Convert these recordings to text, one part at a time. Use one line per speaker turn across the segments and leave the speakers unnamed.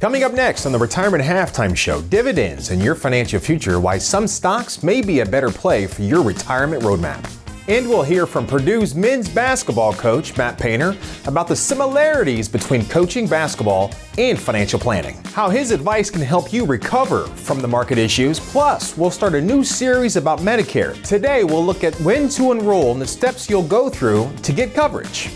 Coming up next on the Retirement Halftime Show, dividends and your financial future, why some stocks may be a better play for your retirement roadmap. And we'll hear from Purdue's men's basketball coach, Matt Painter, about the similarities between coaching basketball and financial planning. How his advice can help you recover from the market issues. Plus, we'll start a new series about Medicare. Today, we'll look at when to enroll and the steps you'll go through to get coverage.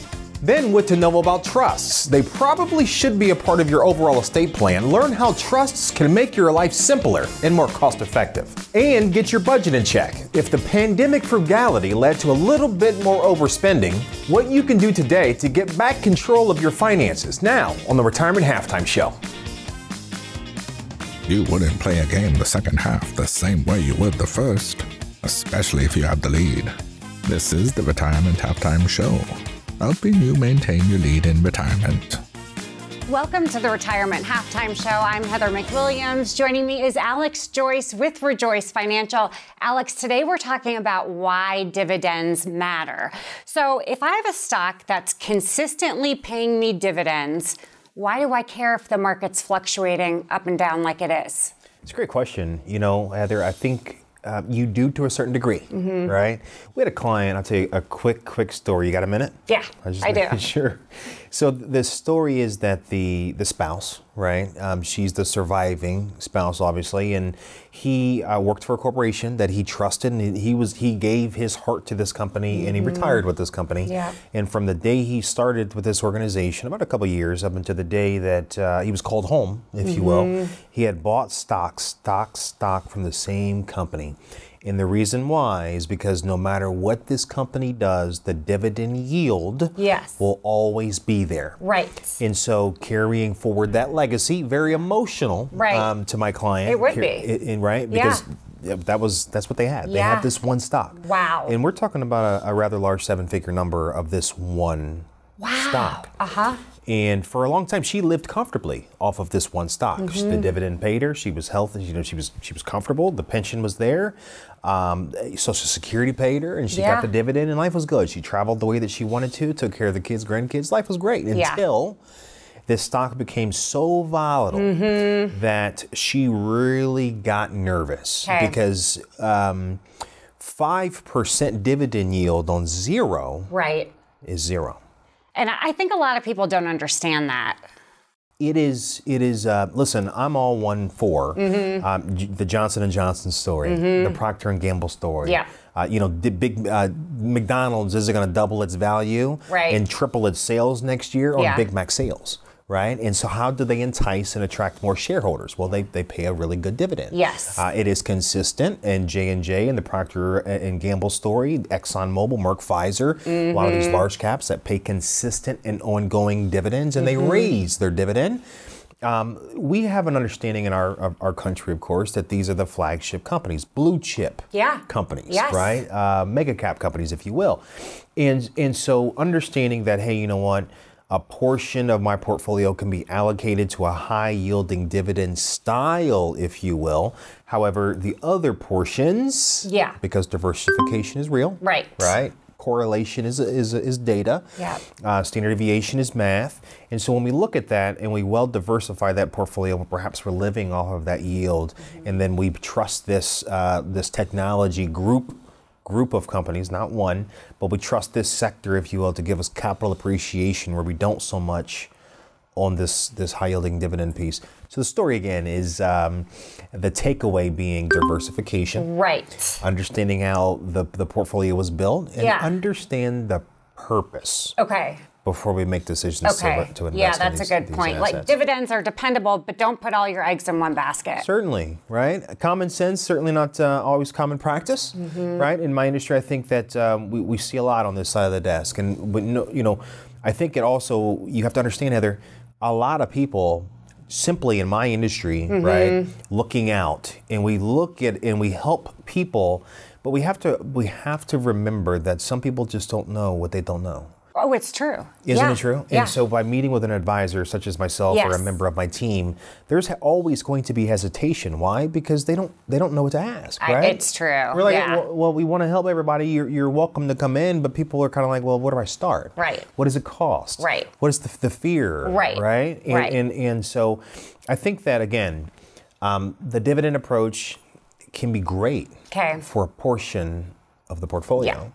Then what to know about trusts. They probably should be a part of your overall estate plan. Learn how trusts can make your life simpler and more cost effective. And get your budget in check. If the pandemic frugality led to a little bit more overspending, what you can do today to get back control of your finances. Now on the Retirement Halftime Show.
You wouldn't play a game the second half the same way you would the first, especially if you have the lead. This is the Retirement Halftime Show, helping you maintain your lead in retirement.
Welcome to the Retirement Halftime Show. I'm Heather McWilliams. Joining me is Alex Joyce with Rejoice Financial. Alex, today we're talking about why dividends matter. So if I have a stock that's consistently paying me dividends, why do I care if the market's fluctuating up and down like it is?
It's a great question. You know, Heather, I think you do to a certain degree, right? We had a client, I'll tell you a quick story. You got a minute?
Yeah, I do.
Sure. So the story is that the spouse, right? She's the surviving spouse, obviously, and he worked for a corporation that he trusted, and he gave his heart to this company, and he retired with this company. Yeah. And from the day he started with this organization, about a couple of years, up until the day that he was called home, if you will, he had bought stock from the same company. And the reason why is because no matter what this company does, the dividend yield will always be there.
Right.
And so carrying forward that legacy, very emotional to my client.
It would be.
Right? Because that's what they had. They had this one stock.
Wow.
And we're talking about a rather large seven-figure number of this one stock. And for a long time, she lived comfortably off of this one stock. The dividend paid her. She was healthy. You know, she was comfortable. The pension was there. Social Security paid her, and she got the dividend, and life was good. She traveled the way that she wanted to, took care of the kids, grandkids. Life was great until this stock became so volatile that she really got nervous because 5% dividend yield on zero is zero.
And I think a lot of people don't understand that.
It is. Listen, I'm all one for the Johnson & Johnson story, the Procter & Gamble story. Yeah. The big McDonald's is going to double its value and triple its sales next year on Big Mac sales. Right? And so how do they entice and attract more shareholders? Well, they pay a really good dividend. Yes. It is consistent, and J&J and the Procter & Gamble story, ExxonMobil, Merck, Pfizer, a lot of these large caps that pay consistent and ongoing dividends, and they raise their dividend. We have an understanding in our country, of course, that these are the flagship companies, blue chip companies, right? Mega cap companies, if you will. And so understanding that, hey, you know what? A portion of my portfolio can be allocated to a high-yielding dividend style, if you will. However, the other portions, because diversification is real, right? Correlation is data. Standard deviation is math. And so when we look at that and we well diversify that portfolio, perhaps we're living off of that yield, and then we trust this technology group of companies, not one, but we trust this sector, if you will, to give us capital appreciation where we don't so much on this high-yielding dividend piece. So the story, again, is the takeaway being diversification. Right. Understanding how the portfolio was built and understand the purpose. Okay. Before we make decisions to invest in
that's a good point. Like, dividends are dependable, but don't put all your eggs in one basket. Certainly, right? Common sense, certainly not always common practice, right? In my industry, I think that we see a lot on this side of the desk. And, I think it also, you have to understand, Heather, a lot of people simply in my industry, right, looking out, and we look at and we help people, but we have to remember that some people just don't know what they don't know. Oh, it's true.
Isn't it true? Yeah. And so by meeting with an advisor such as myself or a member of my team, there's always going to be hesitation. Why? Because they don't know what to ask, right?
It's true.
We're like, well, we want to help everybody. You're welcome to come in, but people are kind of like, well, where do I start?
Right.
What does it cost?
Right.
What is the fear?
Right.
Right? And so I think that, again, the dividend approach can be great for a portion of the portfolio. Yeah.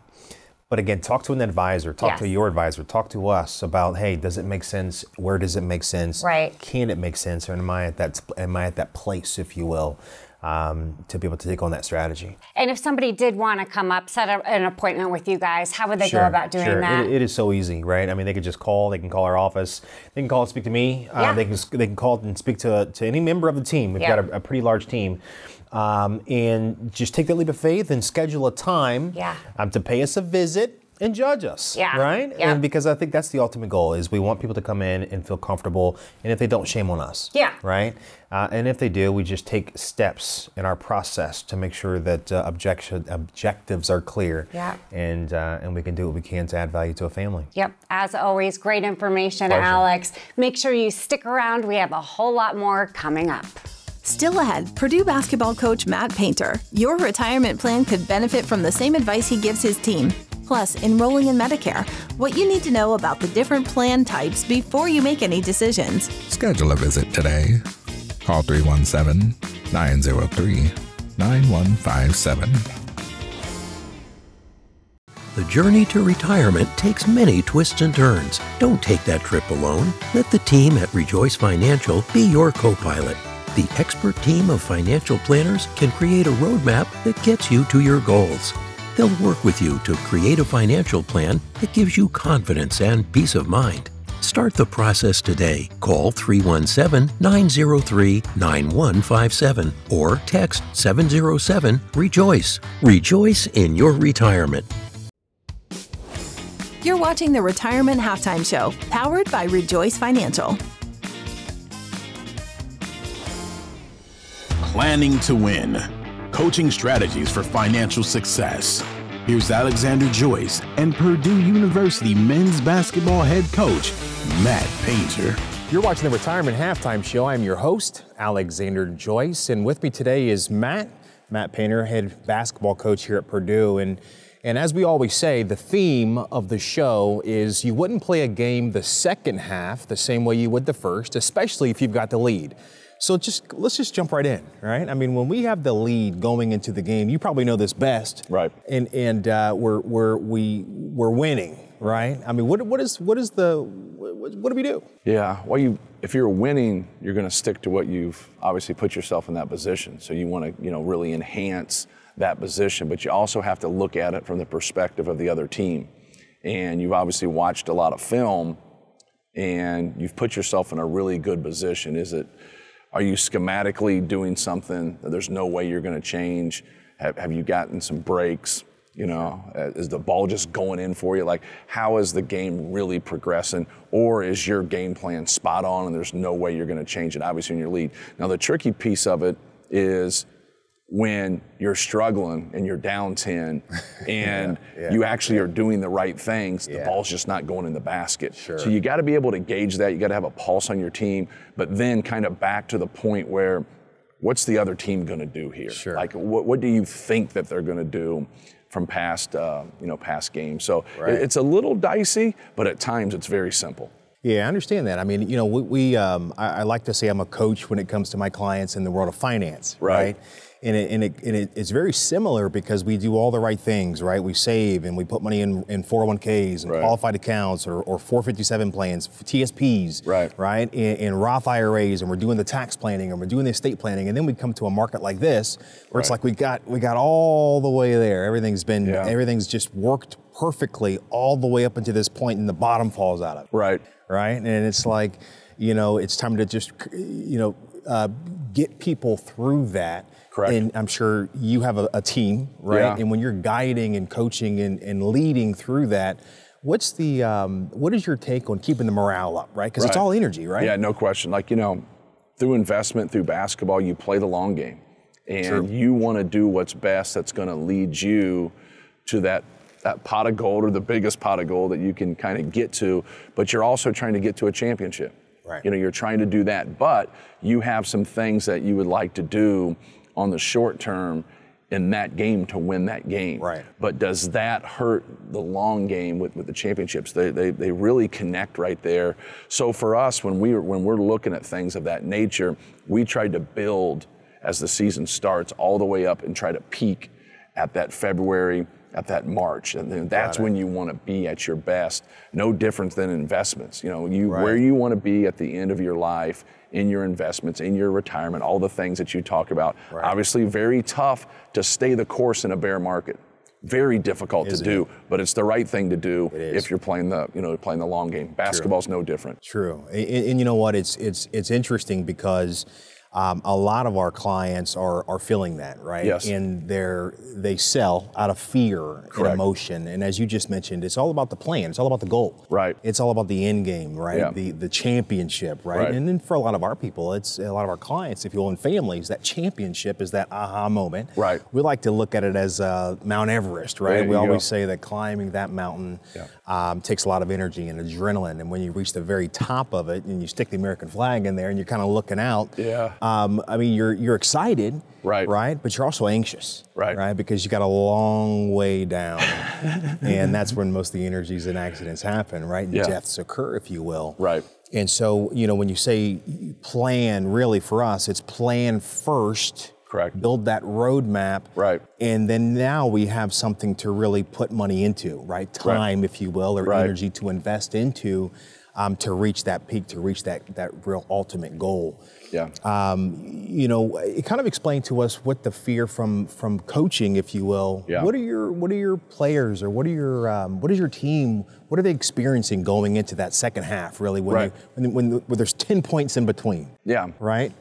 But again, talk to an advisor, talk to your advisor, talk to us about, hey, does it make sense? Where does it make sense?
Right.
Can it make sense? Or am I at that place, if you will, to be able to take on that strategy?
And if somebody did want to come up, set up an appointment with you guys, how would they go about doing that?
It is so easy, right? I mean, they could just call. They can call our office. They can call and speak to me. They can call and speak to any member of the team. We've got a pretty large team. And just take that leap of faith and schedule a time to pay us a visit and judge us, right? Yep. And because I think that's the ultimate goal is we want people to come in and feel comfortable, and if they don't, shame on us, right? And if they do, we just take steps in our process to make sure that objectives are clear, and we can do what we can to add value to a family. Yep,
as always, great information, Alex. Make sure you stick around. We have a whole lot more coming up.
Still ahead, Purdue basketball coach Matt Painter. Your retirement plan could benefit from the same advice he gives his team. Plus, enrolling in Medicare, what you need to know about the different plan types before you make any decisions.
Schedule a visit today. Call 317-903-9157.
The journey to retirement takes many twists and turns. Don't take that trip alone. Let the team at Rejoice Financial be your co-pilot. The expert team of financial planners can create a roadmap that gets you to your goals. They'll work with you to create a financial plan that gives you confidence and peace of mind. Start the process today. Call 317-903-9157 or text 707-REJOICE. Rejoice in your retirement.
You're watching the Retirement Halftime Show, powered by Rejoice Financial.
Planning to win. Coaching strategies for financial success. Here's Alexander Joyce and Purdue University men's basketball head coach, Matt Painter.
You're watching the Retirement Halftime Show. I'm your host, Alexander Joyce, and with me today is Matt Painter, head basketball coach here at Purdue. And as we always say, the theme of the show is you wouldn't play a game the second half the same way you would the first, especially if you've got the lead. So let's just jump right in, right? I mean, when we have the lead going into the game, you probably know this best,
right?
And we're winning, right? I mean, what do we do?
Yeah, well, if you're winning, you're going to stick to what you've obviously put yourself in that position. So you want to, really enhance that position, but you also have to look at it from the perspective of the other team. And you've obviously watched a lot of film, and you've put yourself in a really good position. Are you schematically doing something that there's no way you're going to change? Have you gotten some breaks? Is the ball just going in for you? Like, how is the game really progressing? Or is your game plan spot on and there's no way you're going to change it, obviously, in your lead? Now, the tricky piece of it is when you're struggling and you're down 10 and you actually are doing the right things, the ball's just not going in the basket.
Sure.
So you got to be able to gauge that. You got to have a pulse on your team, but then kind of back to the point where what's the other team going to do here?
Sure.
Like, what do you think that they're going to do from past games? So it's a little dicey, but at times it's very simple.
Yeah, I understand that. I mean, I like to say I'm a coach when it comes to my clients in the world of finance, right? And it's very similar because we do all the right things, right? We save and we put money in 401ks and qualified accounts or 457 plans, TSPs, right? And Roth IRAs, and we're doing the tax planning and we're doing the estate planning, and then we come to a market like this where it's like we got all the way there. Everything's just worked perfectly all the way up until this point, and the bottom falls out of it.
Right.
And it's like, it's time to just, get people through that.
Correct.
And I'm sure you have a team, right?
Yeah.
And when you're guiding and coaching and leading through that, what is your take on keeping the morale up, right? Because it's all energy, right?
Yeah, no question. Like, through investment, through basketball, you play the long game. And you want to do what's best that's going to lead you to that that pot of gold or the biggest pot of gold that you can kind of get to, but you're also trying to get to a championship.
Right.
You know, you're trying to do that, but you have some things that you would like to do on the short term in that game to win that game.
Right.
But does that hurt the long game with the championships? They really connect right there. So for us, when we're looking at things of that nature, we tried to build as the season starts all the way up and try to peak at that February, at that March, and then that's when you want to be at your best. No different than investments. You know, where you want to be at the end of your life, in your investments, in your retirement, all the things that you talk about. Right. Obviously, very tough to stay the course in a bear market. Very difficult to do, but it's the right thing to do if you're playing the long game. Basketball's no different.
True, and you know what? It's interesting because a lot of our clients are feeling that, right?
Yes.
And they sell out of fear and emotion. And as you just mentioned, it's all about the plan. It's all about the goal.
Right.
It's all about the end game, right? Yeah. The championship, right? And then for a lot of our people, it's a lot of our clients, if you will, and families, that championship is that aha moment.
Right.
We like to look at it as Mount Everest, right? We always say that climbing that mountain takes a lot of energy and adrenaline. And when you reach the very top of it and you stick the American flag in there and you're kind of looking out, I mean, you're excited, right? But you're also anxious, right? Because you got a long way down, and that's when most of the injuries and accidents happen, right? And deaths occur, if you will,
right?
And so, you know, when you say plan, really for us, it's plan first.
Correct.
Build that roadmap.
Right.
And then now we have something to really put money into, right? Time, if you will, or energy to invest into to reach that peak, to reach that real ultimate goal.
Yeah.
You know, it kind of explained to us what the fear from coaching, if you will.
Yeah.
What are your players, or what is your team? What are they experiencing going into that second half? Really, when there's 10 points in between.
Yeah.
Right.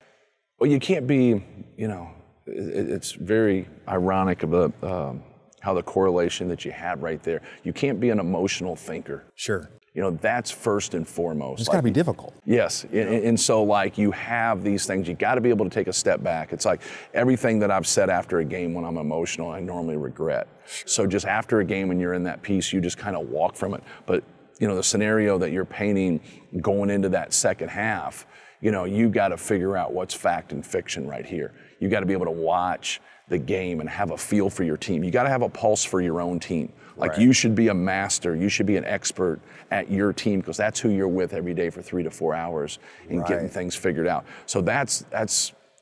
Well, you can't be. You know, it's very ironic of how the correlation that you had right there. You can't be an emotional thinker.
Sure.
You know, that's first and foremost.
It's got to be difficult.
Yes, and so like you have these things, you got to be able to take a step back. It's like everything that I've said after a game when I'm emotional, I normally regret. So just after a game when you're in that piece, you just kind of walk from it. But, you know, the scenario that you're painting going into that second half, you know, you got to figure out what's fact and fiction right here. You got to be able to watch the game and have a feel for your team. You got to have a pulse for your own team. Like you should be a master, you should be an expert at your team, because that's who you're with every day for 3 to 4 hours and getting things figured out. So that's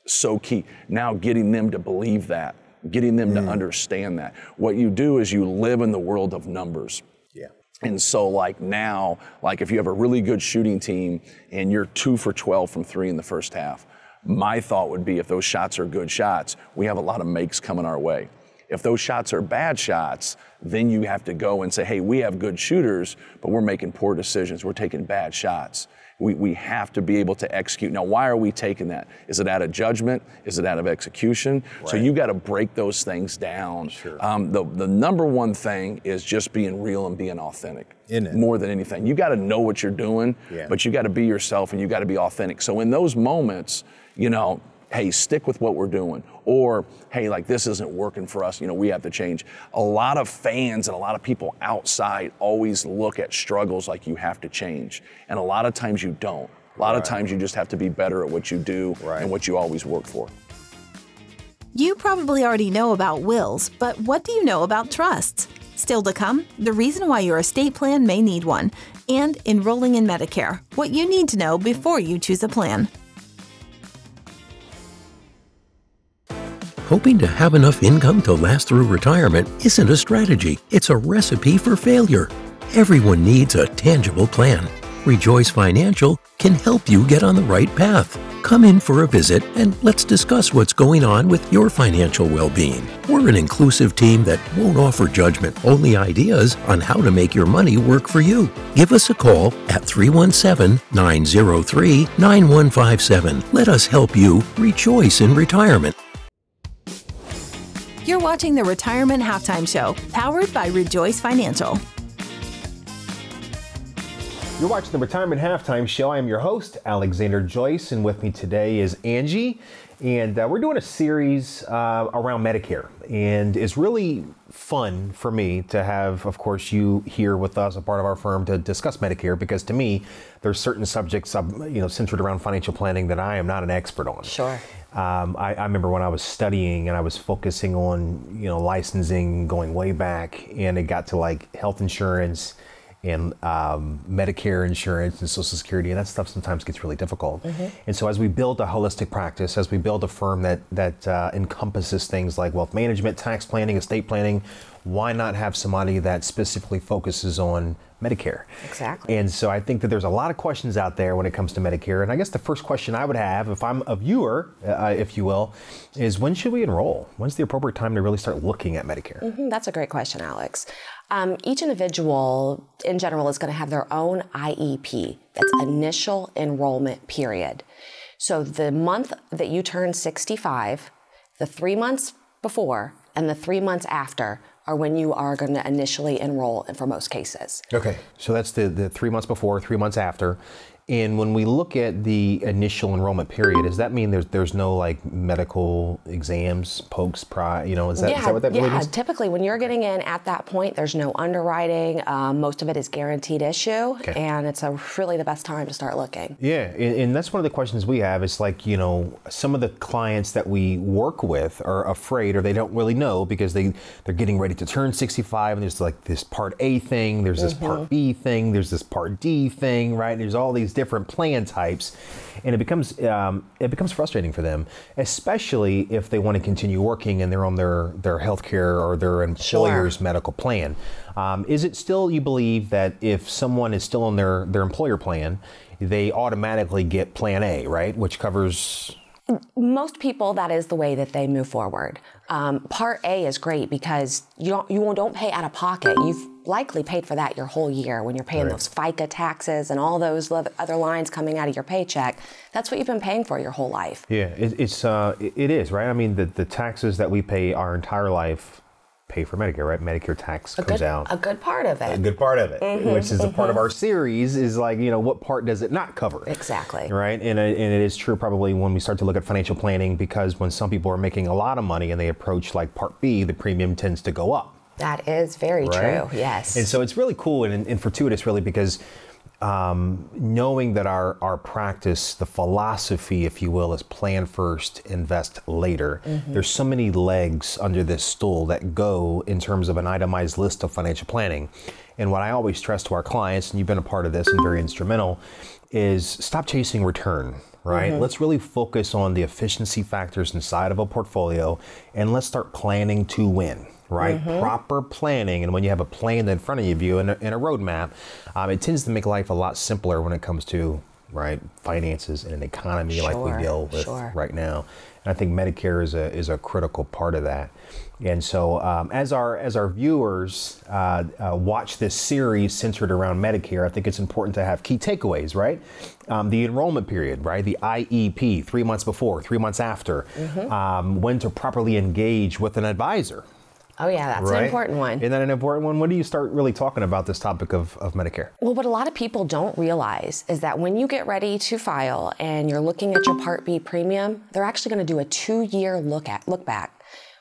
so key. Now getting them to believe that, getting them to understand that. What you do is you live in the world of numbers.
Yeah.
And so like now, like if you have a really good shooting team and you're 2 for 12 from 3 in the first half, my thought would be if those shots are good shots, we have a lot of makes coming our way. If those shots are bad shots, then you have to go and say, hey, we have good shooters, but we're making poor decisions. We're taking bad shots. We have to be able to execute. Now, why are we taking that? Is it out of judgment? Is it out of execution? So you got to break those things down.
Sure.
The number one thing is just being real and being authentic. More than anything. You got to know what you're doing, but you got to be yourself and you got to be authentic. So in those moments, you know, hey, stick with what we're doing. Or, hey, like this isn't working for us, you know, we have to change. A lot of fans and a lot of people outside always look at struggles like you have to change. And a lot of times you don't. A lot of times you just have to be better at what you do and what you always work for.
You probably already know about wills, but what do you know about trusts? Still to come, the reason why your estate plan may need one, and enrolling in Medicare, what you need to know before you choose a plan.
Hoping to have enough income to last through retirement isn't a strategy, it's a recipe for failure. Everyone needs a tangible plan. Rejoice Financial can help you get on the right path. Come in for a visit and let's discuss what's going on with your financial well-being. We're an inclusive team that won't offer judgment, only ideas on how to make your money work for you. Give us a call at 317-903-9157. Let us help you rejoice in retirement.
You're watching the Retirement Halftime Show, powered by Rejoice Financial.
You're watching the Retirement Halftime Show. I am your host, Alexander Joyce, and with me today is Angie. And we're doing a series around Medicare, and it's really fun for me to have, of course, you here with us, a part of our firm, to discuss Medicare, because to me, there's certain subjects, centered around financial planning that I am not an expert on.
Sure.
I remember when I was studying and I was focusing on, licensing going way back, and it got to like health insurance and Medicare insurance and Social Security, and that stuff sometimes gets really difficult. And so as we build a holistic practice, as we build a firm that encompasses things like wealth management, tax planning, estate planning, why not have somebody that specifically focuses on Medicare?
Exactly.
And so I think that there's a lot of questions out there when it comes to Medicare. And I guess the first question I would have, if I'm a viewer, if you will, is when should we enroll? When's the appropriate time to really start looking at Medicare?
That's a great question, Alex. Each individual in general is going to have their own IEP. That's initial enrollment period. So the month that you turn 65, the 3 months before and the 3 months after are when you are going to initially enroll for most cases.
Okay, so that's the 3 months before, 3 months after. And when we look at the initial enrollment period, does that mean there's no like medical exams, pokes, is that what that really means?
Yeah, typically when you're getting in at that point, there's no underwriting. Most of it is guaranteed issue, and it's really the best time to start looking.
Yeah, and that's one of the questions we have is like, some of the clients that we work with are afraid, or they don't really know because they're getting ready to turn 65, and there's like this Part A thing, there's this Part B thing, there's this Part D thing, right? There's all these different plan types, and it becomes frustrating for them, especially if they want to continue working and they're on their healthcare or their employer's medical plan. Is it still, you believe that if someone is still on their employer plan, they automatically get Plan A, right, which covers?
Most people, that is the way that they move forward. Part A is great because you don't pay out of pocket. You've likely paid for that your whole year when you're paying those FICA taxes and all those other lines coming out of your paycheck. That's what you've been paying for your whole life.
Yeah, it is, right? I mean, the taxes that we pay our entire life pay for Medicare, right? Medicare tax comes out.
A good part of it.
A good part of it, which is a part of our series, is like, what part does it not cover?
Exactly.
Right? And it is true probably when we start to look at financial planning, because when some people are making a lot of money and they approach like Part B, the premium tends to go up.
That is very true, yes.
And so it's really cool and fortuitous, really, because knowing that our practice, the philosophy, if you will, is plan first, invest later. There's so many legs under this stool that go in terms of an itemized list of financial planning. And what I always stress to our clients, and you've been a part of this and very instrumental, is stop chasing return. Right? Let's really focus on the efficiency factors inside of a portfolio, and let's start planning to win. Right? Proper planning. And when you have a plan in front of you and a roadmap, it tends to make life a lot simpler when it comes to finances and an economy like we deal with right now. And I think Medicare is a critical part of that. And so as our viewers watch this series centered around Medicare, I think it's important to have key takeaways, right? The enrollment period, right? The IEP, 3 months before, 3 months after, when to properly engage with an advisor.
Oh yeah, that's an important one.
Isn't that an important one? When do you start really talking about this topic of Medicare?
Well, what a lot of people don't realize is that when you get ready to file and you're looking at your Part B premium, they're actually going to do a 2-year look back,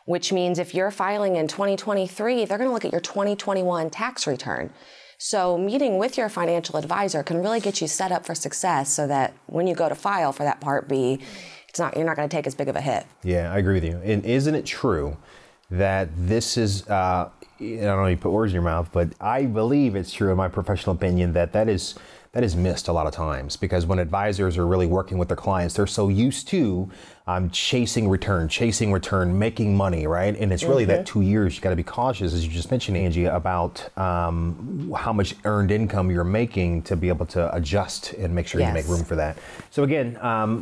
which means if you're filing in 2023, they're going to look at your 2021 tax return. So meeting with your financial advisor can really get you set up for success so that when you go to file for that Part B, you're not going to take as big of a hit.
Yeah, I agree with you. And isn't it true that this is, I don't know if you put words in your mouth, but I believe it's true in my professional opinion that is missed a lot of times, because when advisors are really working with their clients, they're so used to chasing return, making money, right? And it's really that 2 years, you got to be cautious, as you just mentioned, Angie, about how much earned income you're making to be able to adjust and make sure you make room for that. So again,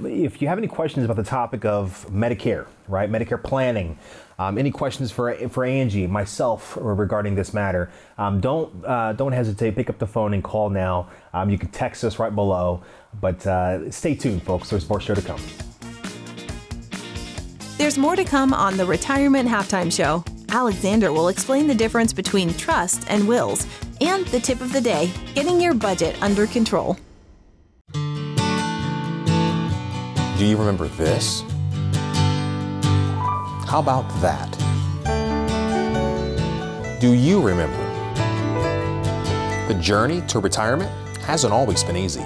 if you have any questions about the topic of Medicare, right? Medicare planning, any questions for Angie, myself, regarding this matter, don't hesitate. Pick up the phone and call now. You can text us right below. But stay tuned, folks. There's more show to come.
There's more to come on the Retirement Halftime Show. Alexander will explain the difference between trust and wills, and the tip of the day, getting your budget under control.
Do you remember this? How about that? Do you remember? The journey to retirement hasn't always been easy.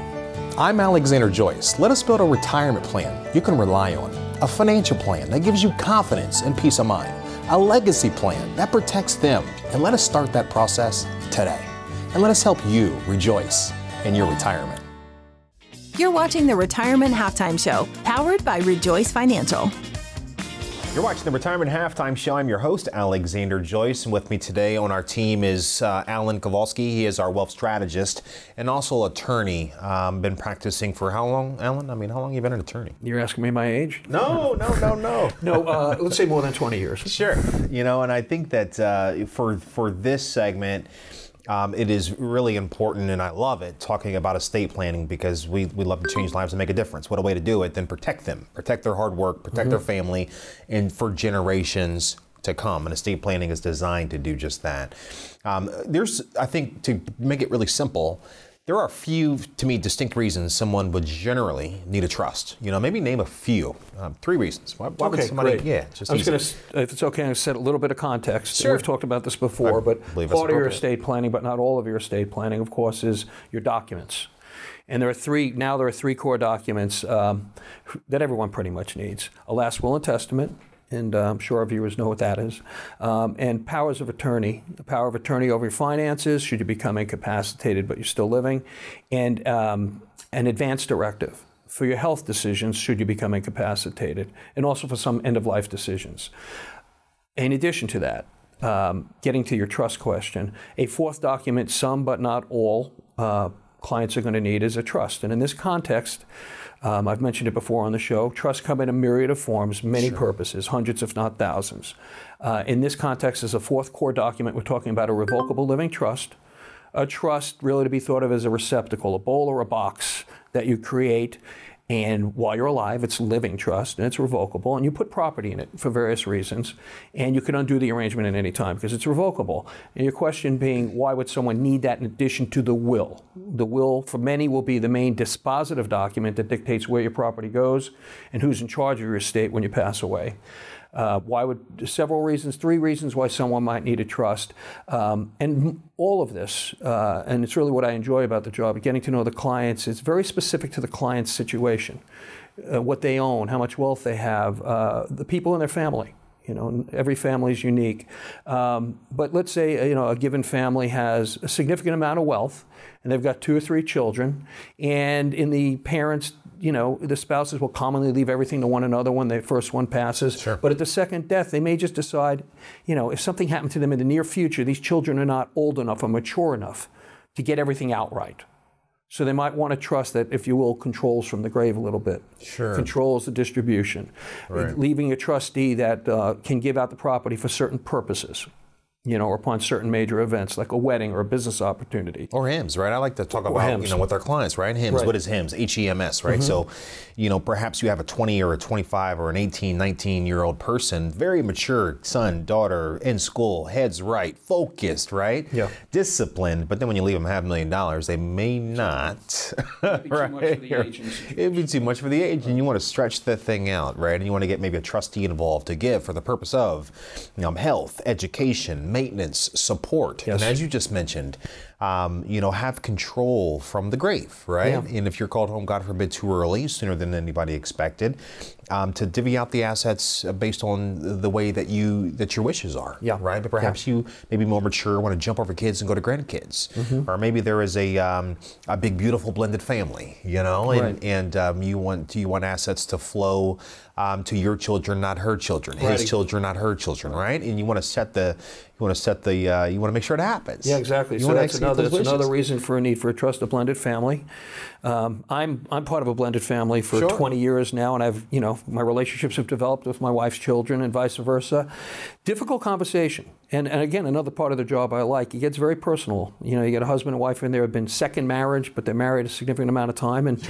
I'm Alexander Joyce. Let us build a retirement plan you can rely on, a financial plan that gives you confidence and peace of mind, a legacy plan that protects them, and let us start that process today. And let us help you rejoice in your retirement.
You're watching the Retirement Halftime Show, powered by Rejoice Financial.
You're watching the Retirement Halftime Show. I'm your host, Alexander Joyce, and with me today on our team is Alan Kowalski. He is our wealth strategist and also attorney. Been practicing for how long, Alan? I mean, how long have you been an attorney?
You're asking me my age?
No.
No, let's say more than 20 years.
Sure. You know, and I think that for this segment, it is really important, and I love it, talking about estate planning, because we love to change lives and make a difference. What a way to do it than protect them, protect their hard work, protect their family, and for generations to come. And estate planning is designed to do just that. There's, I think, to make it really simple, there are a few, to me, distinct reasons someone would generally need a trust. You know, maybe name a few. 3 reasons. Why would somebody?
Great.
Yeah, just
I was going to, if it's okay, I'm going to set a little bit of context.
Sure.
We've talked about this before, but part of your estate planning, but not all of your estate planning, of course, is your documents. And there are three core documents that everyone pretty much needs: a last will and testament, and I'm sure our viewers know what that is, and powers of attorney, the power of attorney over your finances should you become incapacitated but you're still living, and an advance directive for your health decisions should you become incapacitated, and also for some end-of-life decisions. In addition to that, getting to your trust question, a fourth document some but not all clients are going to need is a trust. And in this context, I've mentioned it before on the show, trusts come in a myriad of forms, many purposes, hundreds if not thousands. In this context, as a fourth core document, we're talking about a revocable living trust. A trust really to be thought of as a receptacle, a bowl or a box that you create, and while you're alive, it's a living trust, and it's revocable, and you put property in it for various reasons, and you can undo the arrangement at any time because it's revocable. And your question being, why would someone need that in addition to the will? The will, for many, will be the main dispositive document that dictates where your property goes and who's in charge of your estate when you pass away. Several reasons, 3 reasons why someone might need a trust. And all of this, and it's really what I enjoy about the job, getting to know the clients, it's very specific to the client's situation, what they own, how much wealth they have, the people in their family. You know, every family is unique. But let's say, a given family has a significant amount of wealth, and they've got 2 or 3 children, and in the parents, the spouses will commonly leave everything to one another when the first one passes.
Sure.
But at the second death, they may just decide, if something happened to them in the near future, these children are not old enough or mature enough to get everything outright. So they might want to trust that, if you will, controls from the grave a little bit.
Sure.
Controls the distribution.
Right. Leaving
a trustee that can give out the property for certain purposes, or upon certain major events like a wedding or a business opportunity.
Or HIMS, right? I like to talk about, with our clients, right? HIMS, right. What is HIMS? HEMS, right? So, perhaps you have a 20 or a 25 or an 18, 19-year-old person, very mature son, daughter, in school, heads right, focused, right?
Yeah.
Disciplined, but then when you leave them $500,000, they may not.
It'd be too much for the age.
It'd be too much for the age, and you want to stretch the thing out, right? And you want to get maybe a trustee involved to give for the purpose of health, education, maintenance, support.
Yes.
And as you just mentioned, have control from the grave, right?
Yeah.
And if you're called home, God forbid, too early, sooner than anybody expected, to divvy out the assets based on the way that your wishes are, right? But perhaps you may be more mature, want to jump over kids and go to grandkids, or maybe there is a big, beautiful blended family,
Right.
and you want assets to flow to your children, not her children, his children, not her children, right? And you want to make sure it happens.
Yeah, exactly. So that's another reason for a need for a trusted blended family. I'm part of a blended family for 20 years now, and I've my relationships have developed with my wife's children and vice versa. Difficult conversation, and again, another part of the job I like. It gets very personal. You get a husband and wife in there have been second marriage, but they're married a significant amount of time, and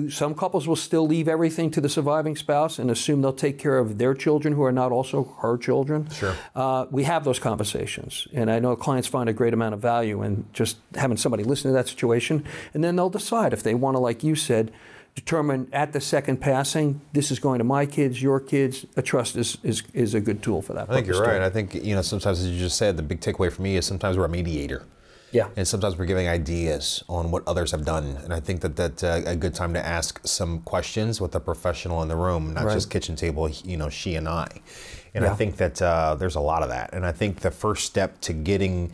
some couples will still leave everything to the surviving spouse and assume they'll take care of their children who are not also her children.
Sure.
We have those conversations, and I know clients find a great amount of value in just having somebody listen to that situation, and then they'll decide if they want to, like you said, determine at the second passing, this is going to my kids, your kids. A trust is a good tool for that.
I think you're right. I think, sometimes, as you just said, the big takeaway for me is sometimes we're a mediator.
Yeah.
And sometimes we're giving ideas on what others have done. And I think that's a good time to ask some questions with a professional in the room, not just kitchen table, she and I. And I think that there's a lot of that. And I think the first step to getting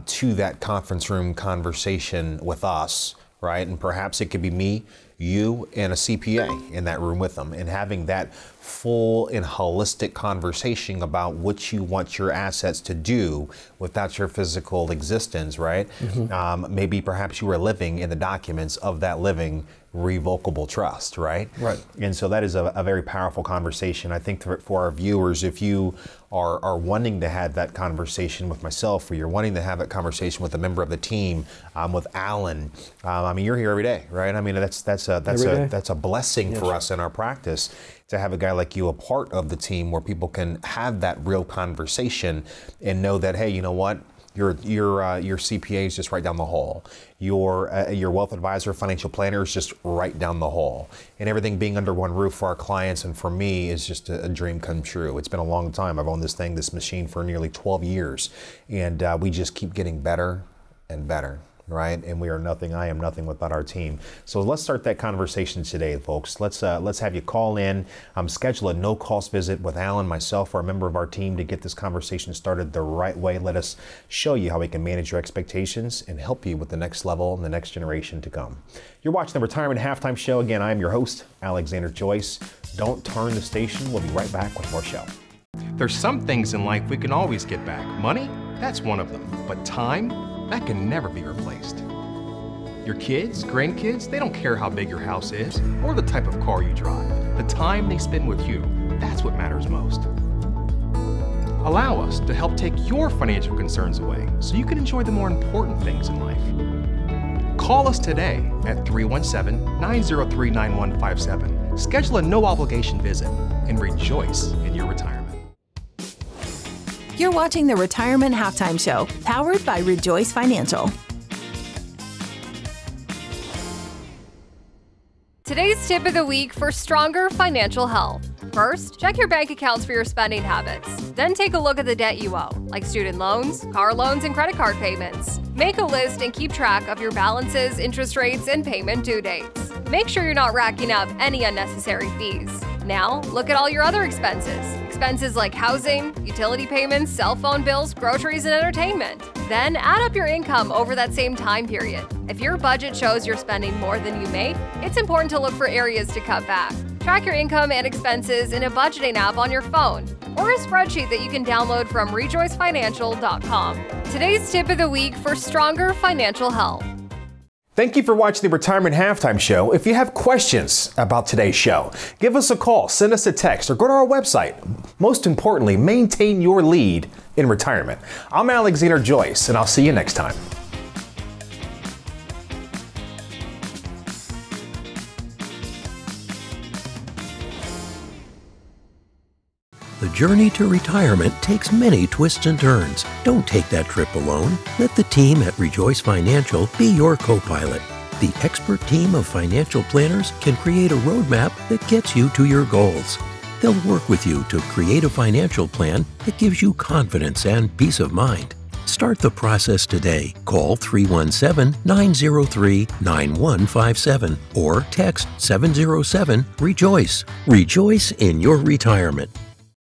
to that conference room conversation with us, right? And perhaps it could be me, you, and a CPA in that room with them, and having that full and holistic conversation about what you want your assets to do without your physical existence, right? Mm-hmm. Maybe perhaps you were living in the documents of that living revocable trust, right?
Right.
And so that is a very powerful conversation. I think for our viewers, if you are wanting to have that conversation with myself, or you're wanting to have that conversation with a member of the team, with Alan, you're here every day, right? That's a blessing for us in our practice to have a guy like you a part of the team where people can have that real conversation and know that, hey, you know what? Your CPA is just right down the hall. Your wealth advisor, financial planner is just right down the hall. And everything being under one roof for our clients and for me is just a dream come true. It's been a long time. I've owned this machine for nearly 12 years. And we just keep getting better and better. Right, and I am nothing without our team. So let's start that conversation today, folks. Let's have you call in, schedule a no-cost visit with Alan, myself, or a member of our team to get this conversation started the right way. Let us show you how we can manage your expectations and help you with the next level and the next generation to come. You're watching the Retirement Halftime Show. Again, I am your host, Alexander Joyce. Don't turn the station. We'll be right back with more show.
There's some things in life we can always get back. Money, that's one of them. But time, that can never be replaced. Your kids, grandkids, they don't care how big your house is or the type of car you drive. The time they spend with you, that's what matters most. Allow us to help take your financial concerns away so you can enjoy the more important things in life. Call us today at 317-903-9157. Schedule a no-obligation visit and rejoice in your retirement.
You're watching the Retirement Halftime Show, powered by Rejoice Financial.
Today's tip of the week for stronger financial health. First, check your bank accounts for your spending habits. Then take a look at the debt you owe, like student loans, car loans, and credit card payments. Make a list and keep track of your balances, interest rates, and payment due dates. Make sure you're not racking up any unnecessary fees. Now, look at all your other expenses. Expenses like housing, utility payments, cell phone bills, groceries, and entertainment. Then add up your income over that same time period. If your budget shows you're spending more than you make, it's important to look for areas to cut back. Track your income and expenses in a budgeting app on your phone or a spreadsheet that you can download from rejoicefinancial.com. Today's tip of the week for stronger financial health.
Thank you for watching the Retirement Halftime Show. If you have questions about today's show, give us a call, send us a text, or go to our website. Most importantly, maintain your lead in retirement. I'm Alexander Joyce, and I'll see you next time.
The journey to retirement takes many twists and turns. Don't take that trip alone. Let the team at Rejoice Financial be your co-pilot. The expert team of financial planners can create a roadmap that gets you to your goals. They'll work with you to create a financial plan that gives you confidence and peace of mind. Start the process today. Call 317-903-9157 or text 707-REJOICE. Rejoice in your retirement.